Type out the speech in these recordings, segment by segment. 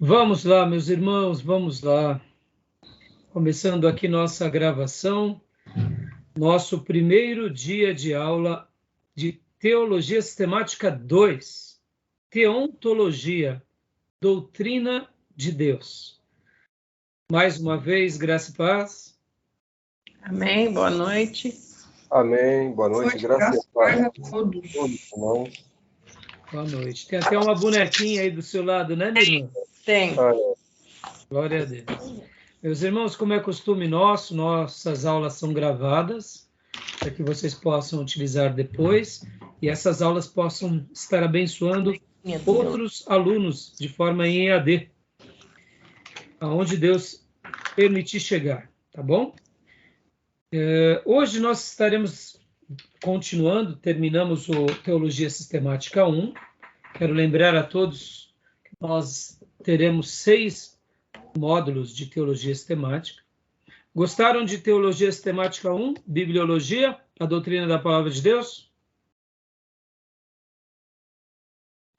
Vamos lá, meus irmãos, vamos lá. Começando aqui nossa gravação, nosso primeiro dia de aula de Teologia Sistemática 2, Teontologia, Doutrina de Deus. Mais uma vez, graça e paz. Amém, boa noite. Amém, boa noite, graça e paz a todos. Irmãos. Boa noite. Tem até uma bonequinha aí do seu lado, né, minha irmã? Tem. Glória a Deus. Meus irmãos, como é costume nosso, nossas aulas são gravadas, para que vocês possam utilizar depois, e essas aulas possam estar abençoando outros alunos de forma em EAD, aonde Deus permitir chegar, tá bom? Hoje nós estaremos continuando, terminamos o Teologia Sistemática 1. Quero lembrar a todos que nós teremos 6 módulos de Teologia Sistemática. Gostaram de Teologia Sistemática 1, Bibliologia, a doutrina da Palavra de Deus?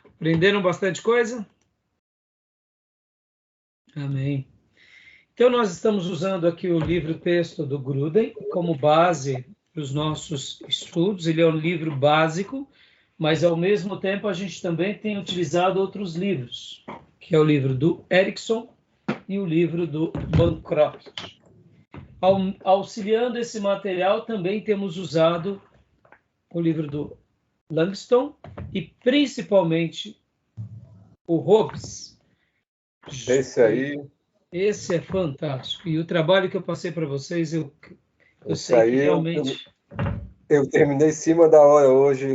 Aprenderam bastante coisa? Amém. Então, nós estamos usando aqui o livro-texto do Gruden como base para os nossos estudos. Ele é um livro básico, mas, ao mesmo tempo, a gente também tem utilizado outros livros, que é o livro do Erickson e o livro do Bancroft. Auxiliando esse material, também temos usado o livro do Langston e, principalmente, o Hobbes. Esse é fantástico. E o trabalho que eu passei para vocês, eu sei que realmente... Eu terminei em cima da hora hoje,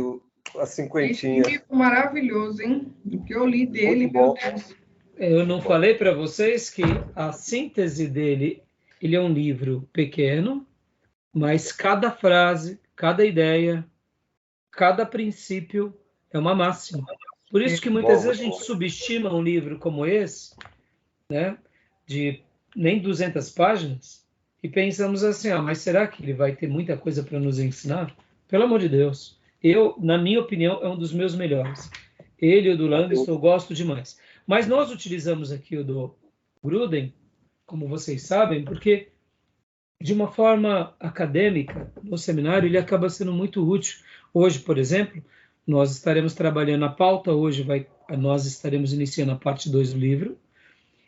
a cinquentinha. Esse livro maravilhoso, hein? O que eu li dele, meu Deus. Eu não falei para vocês que a síntese dele, ele é um livro pequeno, mas cada frase, cada ideia, cada princípio é uma máxima. Por isso que muitas vezes a gente subestima um livro como esse, né, de nem 200 páginas, e pensamos assim, mas será que ele vai ter muita coisa para nos ensinar? Pelo amor de Deus. Na minha opinião, é um dos meus melhores. Ele e o do Langston eu gosto demais. Mas nós utilizamos aqui o do Gruden, como vocês sabem, porque de uma forma acadêmica, no seminário, ele acaba sendo muito útil. Hoje, por exemplo, nós estaremos trabalhando a pauta, nós estaremos iniciando a parte 2 do livro,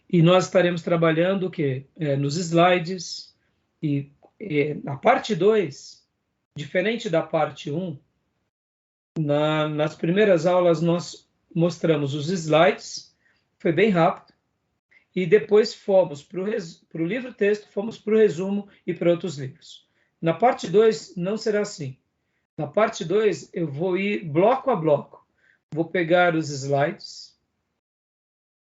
e nós estaremos trabalhando o quê? Nos slides, e a parte 2, diferente da parte 1, nas primeiras aulas nós mostramos os slides, foi bem rápido, e depois fomos para o livro-texto, fomos para o resumo e para outros livros. Na parte 2 não será assim. Na parte 2 eu vou ir bloco a bloco. Vou pegar os slides,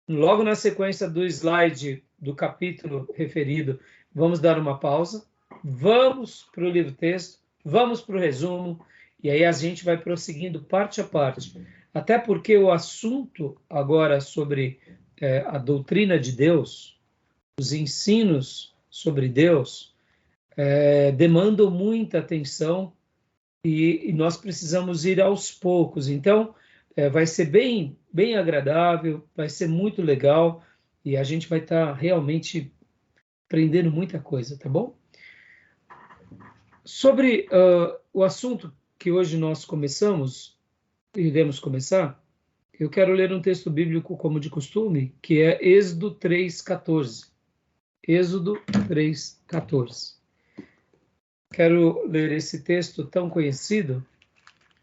logo na sequência do slide do capítulo referido, vamos dar uma pausa, vamos para o livro-texto, vamos para o resumo, e aí a gente vai prosseguindo parte a parte. Até porque o assunto agora sobre a doutrina de Deus, os ensinos sobre Deus, demandam muita atenção e nós precisamos ir aos poucos. Então, vai ser bem, bem agradável, vai ser muito legal e a gente vai estar realmente aprendendo muita coisa, tá bom? Sobre o assunto que hoje nós iremos começar, eu quero ler um texto bíblico como de costume, que é Êxodo 3,14. Êxodo 3,14. Quero ler esse texto tão conhecido,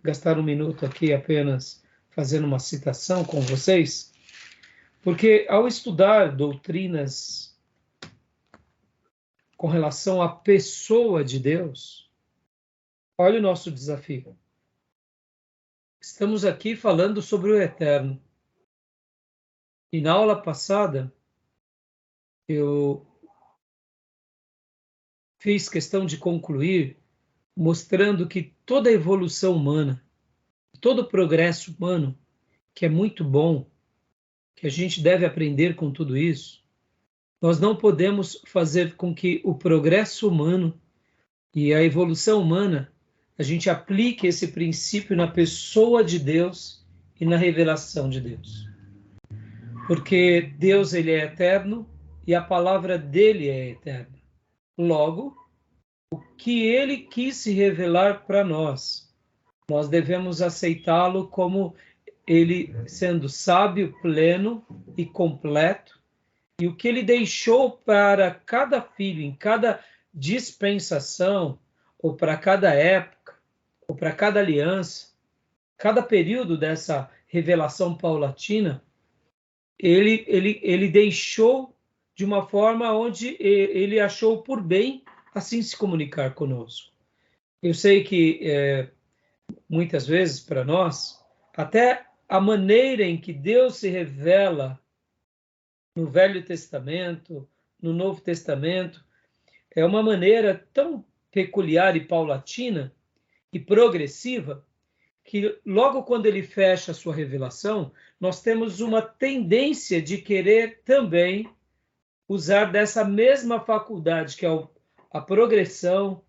gastar um minuto aqui apenas fazendo uma citação com vocês, porque ao estudar doutrinas com relação à pessoa de Deus, olha o nosso desafio. Estamos aqui falando sobre o eterno. E na aula passada, eu fiz questão de concluir mostrando que toda a evolução humana, todo o progresso humano, que é muito bom, que a gente deve aprender com tudo isso, nós não podemos fazer com que o progresso humano e a evolução humana, a gente aplique esse princípio na pessoa de Deus e na revelação de Deus. porque Deus ele é eterno e a palavra dele é eterna. Logo, o que ele quis se revelar para nós, nós devemos aceitá-lo como ele sendo sábio, pleno e completo, e o que ele deixou para cada filho, em cada dispensação, ou para cada época, ou para cada aliança, cada período dessa revelação paulatina, ele deixou de uma forma onde ele achou por bem assim se comunicar conosco. Eu sei que muitas vezes para nós, até a maneira em que Deus se revela no Velho Testamento, no Novo Testamento, é uma maneira tão peculiar e paulatina e progressiva que logo quando ele fecha a sua revelação, nós temos uma tendência de querer também usar dessa mesma faculdade, que é a progressão,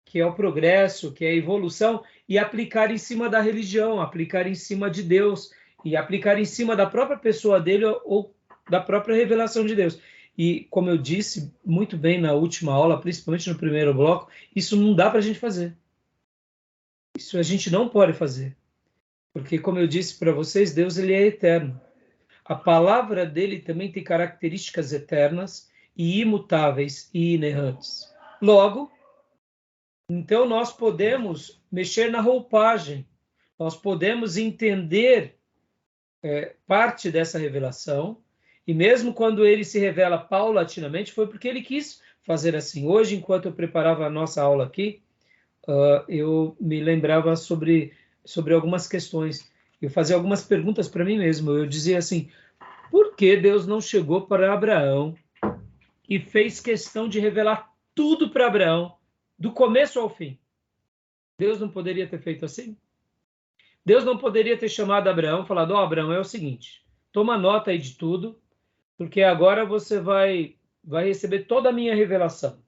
que é o progresso, que é a evolução, e aplicar em cima da religião, aplicar em cima de Deus, e aplicar em cima da própria pessoa dele ou da própria revelação de Deus. E, como eu disse muito bem na última aula, principalmente no primeiro bloco, isso não dá para a gente fazer. Isso a gente não pode fazer. Porque, como eu disse para vocês, Deus ele é eterno. A palavra dele também tem características eternas e imutáveis e inerrantes. Logo, então nós podemos mexer na roupagem, nós podemos entender parte dessa revelação, e mesmo quando ele se revela paulatinamente, foi porque ele quis fazer assim. Hoje, enquanto eu preparava a nossa aula aqui, eu me lembrava sobre algumas questões. Eu fazia algumas perguntas para mim mesmo. Eu dizia assim, por que Deus não chegou para Abraão e fez questão de revelar tudo para Abraão, do começo ao fim? Deus não poderia ter feito assim? Deus não poderia ter chamado Abraão e falado, Abraão, é o seguinte, toma nota aí de tudo, porque agora você vai receber toda a minha revelação.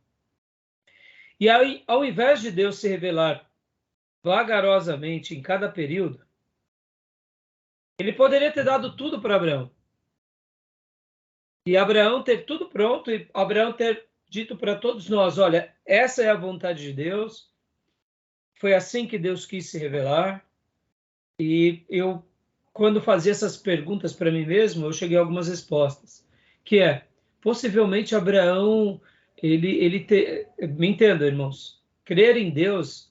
E aí, ao invés de Deus se revelar vagarosamente em cada período, ele poderia ter dado tudo para Abraão. E Abraão ter tudo pronto, e Abraão ter dito para todos nós, olha, essa é a vontade de Deus, foi assim que Deus quis se revelar. E eu, quando fazia essas perguntas para mim mesmo, eu cheguei a algumas respostas, que possivelmente Abraão, me entenda, irmãos, crer em Deus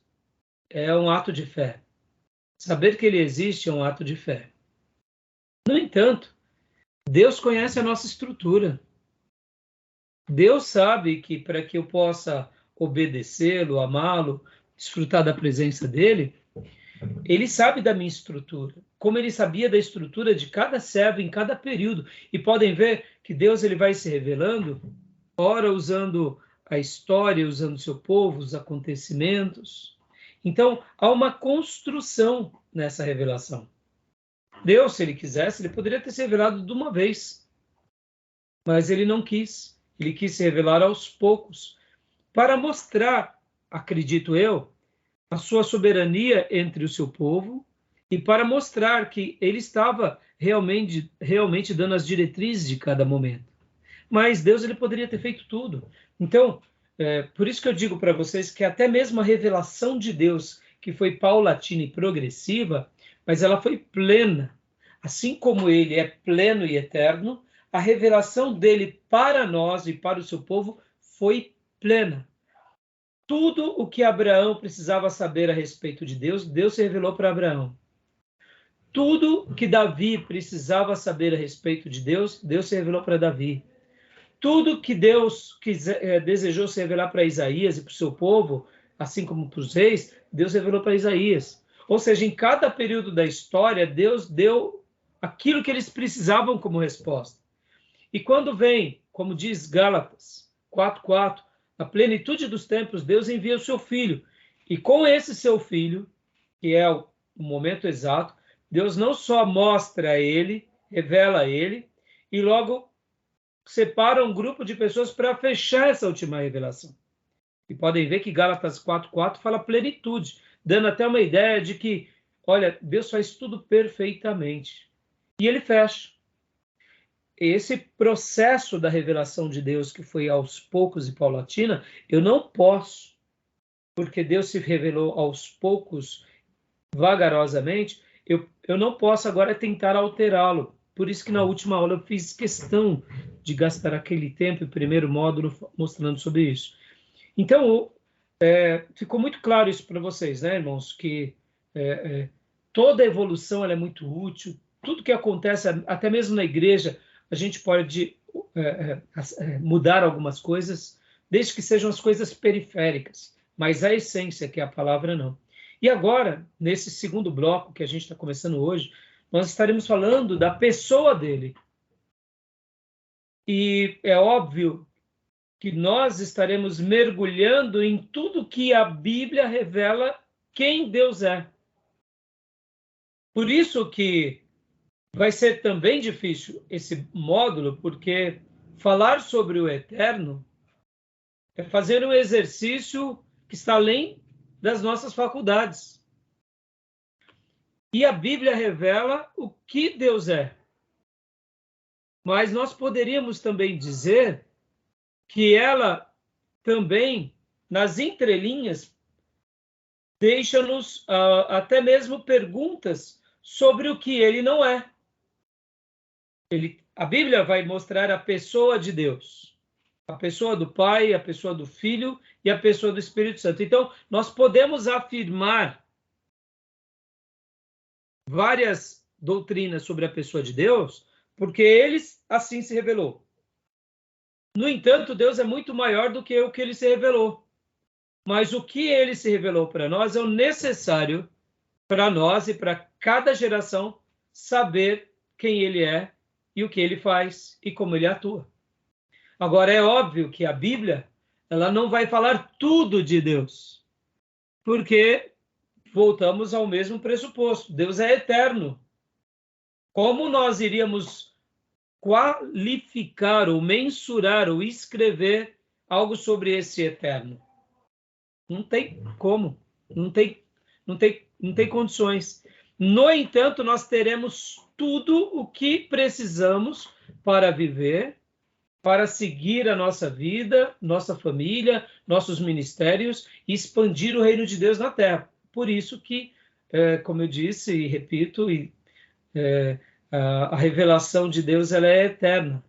é um ato de fé. Saber que ele existe é um ato de fé. No entanto, Deus conhece a nossa estrutura. Deus sabe que para que eu possa obedecê-lo, amá-lo, desfrutar da presença dele, ele sabe da minha estrutura, como ele sabia da estrutura de cada servo em cada período. E podem ver que Deus ele vai se revelando, ora usando a história, usando o seu povo, os acontecimentos. Então, há uma construção nessa revelação. Deus, se ele quisesse, ele poderia ter se revelado de uma vez, mas ele não quis. Ele quis se revelar aos poucos, para mostrar, acredito eu, a sua soberania entre o seu povo e para mostrar que ele estava realmente dando as diretrizes de cada momento. Mas Deus ele poderia ter feito tudo. Então, por isso que eu digo para vocês que até mesmo a revelação de Deus, que foi paulatina e progressiva, mas ela foi plena. Assim como ele é pleno e eterno, a revelação dele para nós e para o seu povo foi plena. Tudo o que Abraão precisava saber a respeito de Deus, Deus se revelou para Abraão. Tudo que Davi precisava saber a respeito de Deus, Deus se revelou para Davi. Tudo que Deus desejou se revelar para Isaías e para o seu povo, assim como para os reis, Deus revelou para Isaías. Ou seja, em cada período da história, Deus deu aquilo que eles precisavam como resposta. E quando vem, como diz Gálatas 4:4, a plenitude dos tempos, Deus envia o seu Filho. E com esse seu Filho, que é o momento exato, Deus não só mostra a ele, revela a ele, e logo separa um grupo de pessoas para fechar essa última revelação. E podem ver que Gálatas 4:4 fala plenitude, dando até uma ideia de que, olha, Deus faz tudo perfeitamente. E ele fecha. esse processo da revelação de Deus, que foi aos poucos e paulatina, eu não posso, porque Deus se revelou aos poucos, vagarosamente, eu não posso agora tentar alterá-lo. Por isso que na última aula eu fiz questão de gastar aquele tempo, o primeiro módulo, mostrando sobre isso. Então, ficou muito claro isso para vocês, né, irmãos? Que toda evolução ela é muito útil. Tudo que acontece, até mesmo na igreja, a gente pode mudar algumas coisas, desde que sejam as coisas periféricas. Mas a essência, que é a palavra, não. E agora, nesse segundo bloco que a gente está começando hoje, nós estaremos falando da pessoa dele. E é óbvio que nós estaremos mergulhando em tudo que a Bíblia revela quem Deus é. Por isso que vai ser também difícil esse módulo, porque falar sobre o eterno é fazer um exercício que está além das nossas faculdades. E a Bíblia revela o que Deus é. Mas nós poderíamos também dizer que ela também, nas entrelinhas, deixa-nos até mesmo perguntas sobre o que ele não é. A Bíblia vai mostrar a pessoa de Deus. A pessoa do Pai, a pessoa do Filho e a pessoa do Espírito Santo. Então, nós podemos afirmar várias doutrinas sobre a pessoa de Deus, porque ele assim se revelou. No entanto, Deus é muito maior do que o que ele se revelou. Mas o que ele se revelou para nós é o necessário para nós e para cada geração saber quem ele é e o que ele faz e como ele atua. Agora, é óbvio que a Bíblia ela não vai falar tudo de Deus, porque voltamos ao mesmo pressuposto. Deus é eterno. Como nós iríamos qualificar ou mensurar ou escrever algo sobre esse eterno? Não tem como. Não tem condições. No entanto, nós teremos tudo o que precisamos para viver, para seguir a nossa vida, nossa família, nossos ministérios e expandir o reino de Deus na Terra. Por isso que, como eu disse e repito, a revelação de Deus ela é eterna.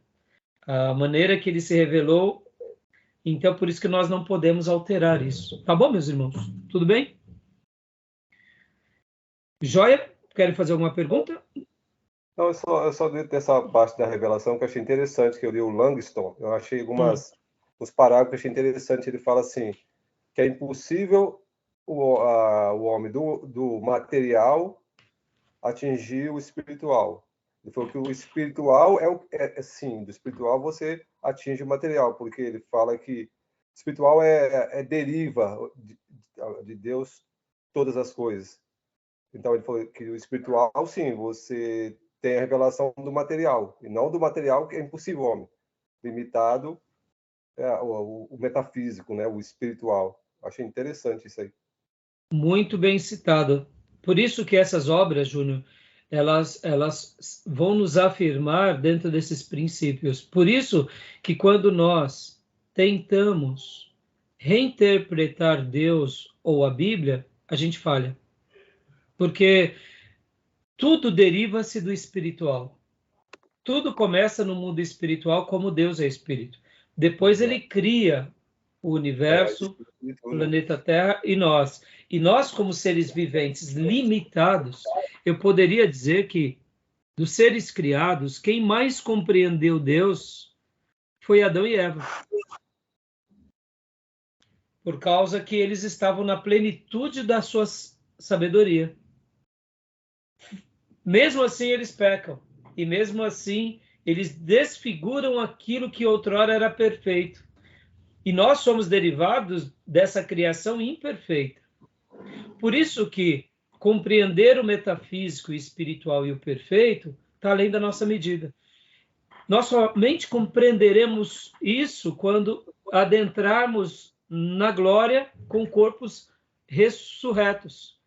A maneira que ele se revelou, então por isso que nós não podemos alterar isso. Tá bom, meus irmãos? Tudo bem? Joia? Querem fazer alguma pergunta? Não, eu só li dessa parte da revelação que eu achei interessante, que eu li o Langston, eu achei uns parágrafos que eu achei interessante, ele fala assim, que é impossível o homem do material atingir o espiritual. Ele falou que o espiritual sim, do espiritual você atinge o material, porque ele fala que espiritual deriva de Deus todas as coisas. Então ele falou que o espiritual, sim, você tem a revelação do material, e não do material que é impossível, homem. Limitado o metafísico, né, o espiritual. Achei interessante isso aí. Muito bem citado. Por isso que essas obras, Júnior, elas vão nos afirmar dentro desses princípios. Por isso que quando nós tentamos reinterpretar Deus ou a Bíblia, a gente falha. Porque tudo deriva-se do espiritual. Tudo começa no mundo espiritual, como Deus é espírito. Depois ele cria o universo, o planeta Terra e nós. E nós, como seres viventes limitados, eu poderia dizer que, dos seres criados, quem mais compreendeu Deus foi Adão e Eva. Por causa que eles estavam na plenitude da sua sabedoria. Mesmo assim, eles pecam. E mesmo assim, eles desfiguram aquilo que outrora era perfeito. E nós somos derivados dessa criação imperfeita. Por isso que compreender o metafísico, o espiritual e o perfeito está além da nossa medida. Nós somente compreenderemos isso quando adentrarmos na glória com corpos ressurretos.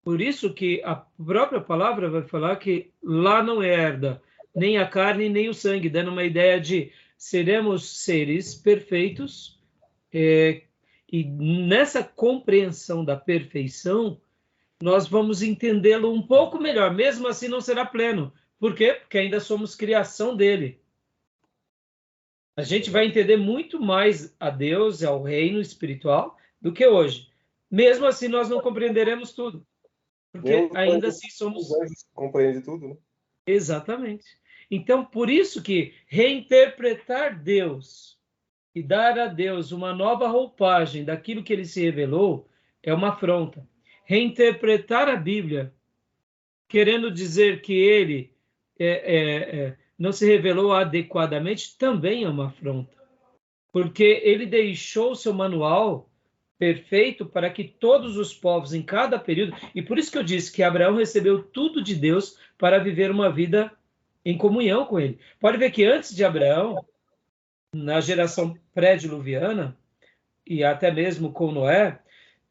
Por isso que a própria palavra vai falar que lá não herda nem a carne, nem o sangue, dando uma ideia de seremos seres perfeitos, e nessa compreensão da perfeição, nós vamos entendê-lo um pouco melhor, mesmo assim não será pleno. Por quê? Porque ainda somos criação dele. A gente vai entender muito mais a Deus e ao reino espiritual do que hoje. Mesmo assim, nós não compreenderemos tudo. Porque ainda assim somos... Os anjos compreendem tudo, né? Exatamente. Então, por isso que reinterpretar Deus e dar a Deus uma nova roupagem daquilo que ele se revelou é uma afronta. Reinterpretar a Bíblia, querendo dizer que ele não se revelou adequadamente, também é uma afronta. Porque ele deixou seu manual perfeito para que todos os povos em cada período, e por isso que eu disse que Abraão recebeu tudo de Deus para viver uma vida em comunhão com ele. Pode ver que antes de Abraão, na geração pré-diluviana, e até mesmo com Noé,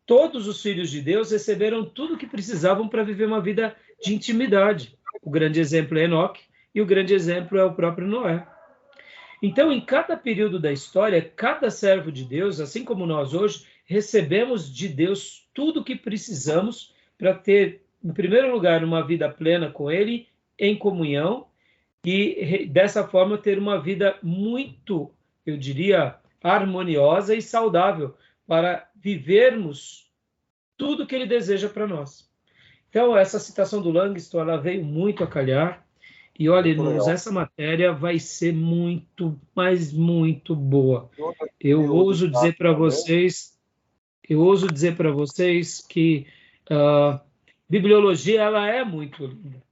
todos os filhos de Deus receberam tudo o que precisavam para viver uma vida de intimidade. O grande exemplo é Enoque, e o grande exemplo é o próprio Noé. Então, em cada período da história, cada servo de Deus, assim como nós hoje, recebemos de Deus tudo o que precisamos para ter, em primeiro lugar, uma vida plena com Ele, em comunhão, e dessa forma ter uma vida muito, eu diria, harmoniosa e saudável, para vivermos tudo que Ele deseja para nós. Então, essa citação do Langston, ela veio muito a calhar. E olha, irmãos, essa matéria vai ser muito, mas muito boa. Eu ouso dizer para vocês que bibliologia ela é muito linda.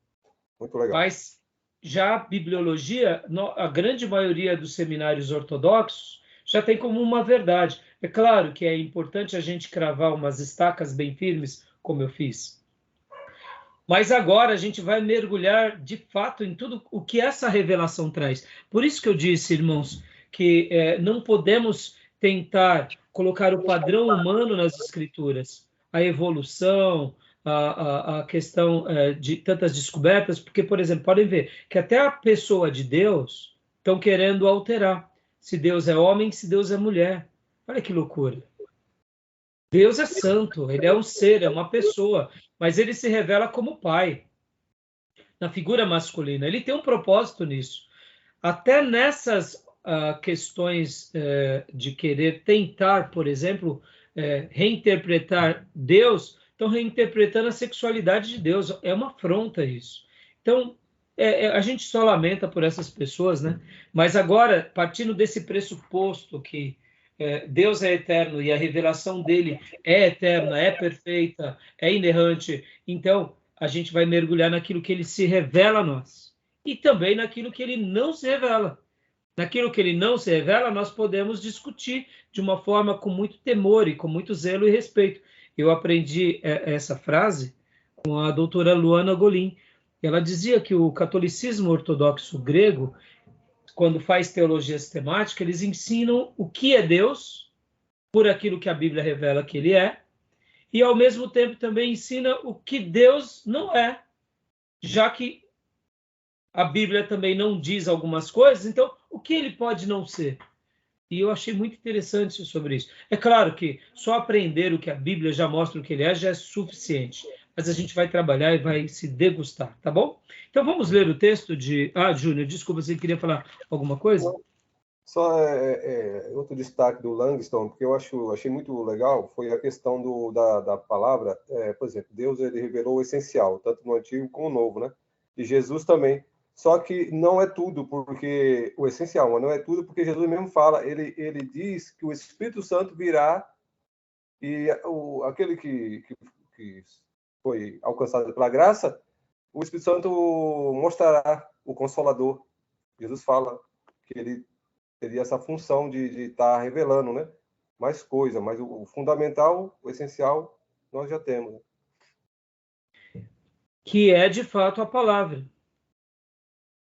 Muito legal. Mas já a bibliologia, a grande maioria dos seminários ortodoxos já tem como uma verdade. É claro que é importante a gente cravar umas estacas bem firmes, como eu fiz. Mas agora a gente vai mergulhar de fato em tudo o que essa revelação traz. Por isso que eu disse, irmãos, que não podemos tentar colocar o padrão humano nas escrituras, a evolução, a questão de tantas descobertas, porque, por exemplo, podem ver que até a pessoa de Deus estão querendo alterar. Se Deus é homem, se Deus é mulher. Olha que loucura. Deus é santo, ele é um ser, é uma pessoa, mas ele se revela como pai, na figura masculina. Ele tem um propósito nisso. Até nessas questões de querer tentar, por exemplo, reinterpretar Deus, estão reinterpretando a sexualidade de Deus. É uma afronta isso. Então, a gente só lamenta por essas pessoas, né? Mas agora, partindo desse pressuposto que Deus é eterno e a revelação dele é eterna, é perfeita, é inerrante. Então, a gente vai mergulhar naquilo que ele se revela a nós. E também naquilo que ele não se revela. Naquilo que ele não se revela, nós podemos discutir de uma forma com muito temor e com muito zelo e respeito. Eu aprendi essa frase com a doutora Luana Golim. Ela dizia que o catolicismo ortodoxo grego, quando faz teologia sistemática, eles ensinam o que é Deus, por aquilo que a Bíblia revela que ele é, e ao mesmo tempo também ensina o que Deus não é, já que a Bíblia também não diz algumas coisas, então o que ele pode não ser? E eu achei muito interessante sobre isso. É claro que só aprender o que a Bíblia já mostra o que ele é já é suficiente, mas a gente vai trabalhar e vai se degustar, tá bom? Então vamos ler o texto de... Júnior, desculpa, você queria falar alguma coisa? Só outro destaque do Langston, porque eu achei muito legal, foi a questão da palavra. Por exemplo, Deus ele revelou o essencial, tanto no Antigo como no Novo, né? E Jesus também. Só que não é tudo, porque o essencial, mas não é tudo, porque Jesus mesmo fala, ele diz que o Espírito Santo virá e aquele que foi alcançado pela graça, o Espírito Santo mostrará o Consolador. Jesus fala que ele teria essa função de estar revelando, né? Mais coisa, mas o fundamental, o essencial, nós já temos. Que é, de fato, a palavra.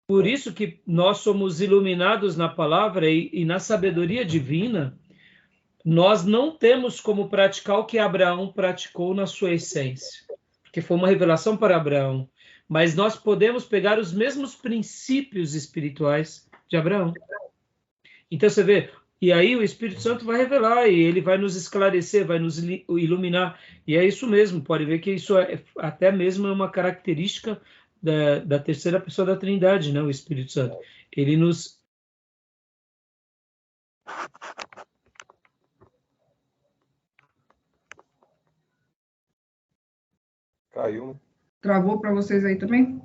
Por isso que nós somos iluminados na palavra e na sabedoria divina, nós não temos como praticar o que Abraão praticou na sua essência, porque foi uma revelação para Abraão. mas nós podemos pegar os mesmos princípios espirituais de Abraão. Então você vê, e aí o Espírito Santo vai revelar, e ele vai nos esclarecer, vai nos iluminar, e é isso mesmo, pode ver que isso é até mesmo uma característica da terceira pessoa da Trindade, né? O Espírito Santo. Ele nos... Caiu, né? Travou para vocês aí também?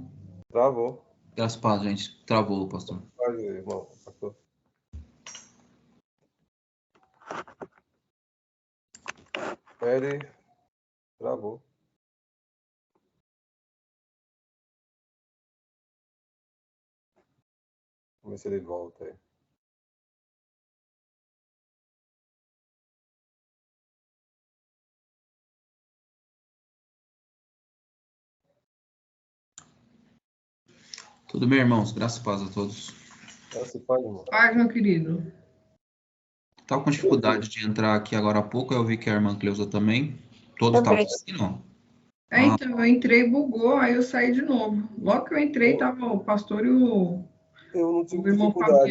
Travou. Graças a paz, gente. Travou, pastor. Vai, irmão. Pastor. Ele travou. Vamos ver se ele volta aí. Tudo bem, irmãos? Graças a paz a todos. Esse pai, irmão. Paz, meu querido. Estava com dificuldade de entrar aqui agora há pouco, eu vi que a irmã Cleusa também. Todos estavam assim, não? Então, eu entrei, bugou, aí eu saí de novo. Logo que eu entrei, tava o pastor e o Eu não tive irmão dificuldade.